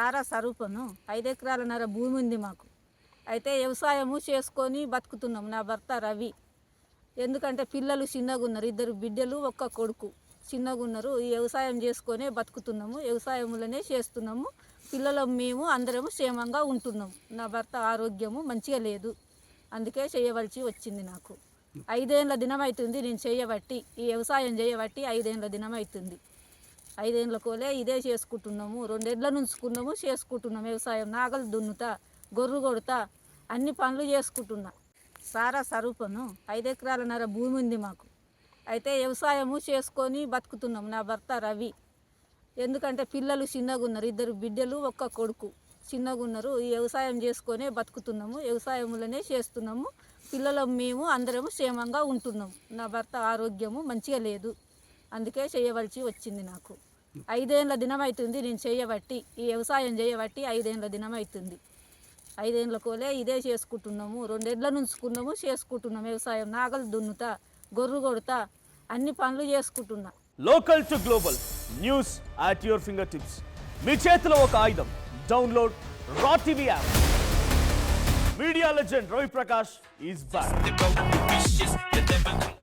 సారా స్వరూపను 5 ఎకరాలన్నర భూమి ఉంది మాకు. అయితే వ్యవసాయము చేసుకొని బతుకుతున్నాం. నా భర్త రవి. ఎందుకంటే పిల్లలు చిన్నగా ఉన్నారు, 2 బిడ్డలు 1 కొడుకు చిన్నగా ఉన్నారు. ఈ వ్యవసాయం చేసుకొనే బతుకుతున్నాము, వ్యవసాయంలోనే చేస్తున్నాము. పిల్లలు మేము అందరము క్షేమంగా ఉంటున్నాము. నా భర్త ఆరోగ్యము మంచిగా లేదు, అందుకే చేయవలసి వచ్చింది. నాకు 5 ఏళ్ళ దినం అవుతుంది నేను చేయబట్టి, ఈ వ్యవసాయం చేయబట్టి 5 ఏళ్ళ దినం అవుతుంది. 5 ఏళ్ళ కోలే ఇదే చేసుకుంటున్నాము. 2 ఎడ్ల నుంచుకున్నాము, చేసుకుంటున్నాము వ్యవసాయం. నాగలు దున్నుతా, గొర్రు కొడతా, అన్ని పనులు చేసుకుంటున్నా. సారా స్వరూపను 5 ఎకరాలన్నర భూమి ఉంది మాకు. అయితే వ్యవసాయము చేసుకొని బతుకుతున్నాం. నా భర్త రవి. ఎందుకంటే పిల్లలు చిన్నగా ఉన్నారు, 2 బిడ్డలు 1 కొడుకు చిన్నగా ఉన్నారు. ఈ వ్యవసాయం చేసుకొనే బతుకుతున్నాము, వ్యవసాయంలోనే చేస్తున్నాము. పిల్లలు మేము అందరము క్షేమంగా ఉంటున్నాము. నా భర్త ఆరోగ్యము మంచిగా లేదు, అందుకే చేయవలసి వచ్చింది. నాకు 5 ఏళ్ళ దినం అవుతుంది నేను చేయబట్టి, ఈ వ్యవసాయం చేయబట్టి 5 ఏళ్ళ దినం అవుతుంది. 5 ఏళ్ళ కోలే ఇదే చేసుకుంటున్నాము. 2 ఎడ్ల నుంచుకున్నాము, చేసుకుంటున్నాం వ్యవసాయం. నాగలు దున్నుతా, గొర్రు కొడతా, అన్ని పనులు చేసుకుంటున్నా. Local to global news at your fingertips. మీ చేతిలో ఒక ఆయుధం. Download Raw TV app. Media legend Ravi Prakash is back.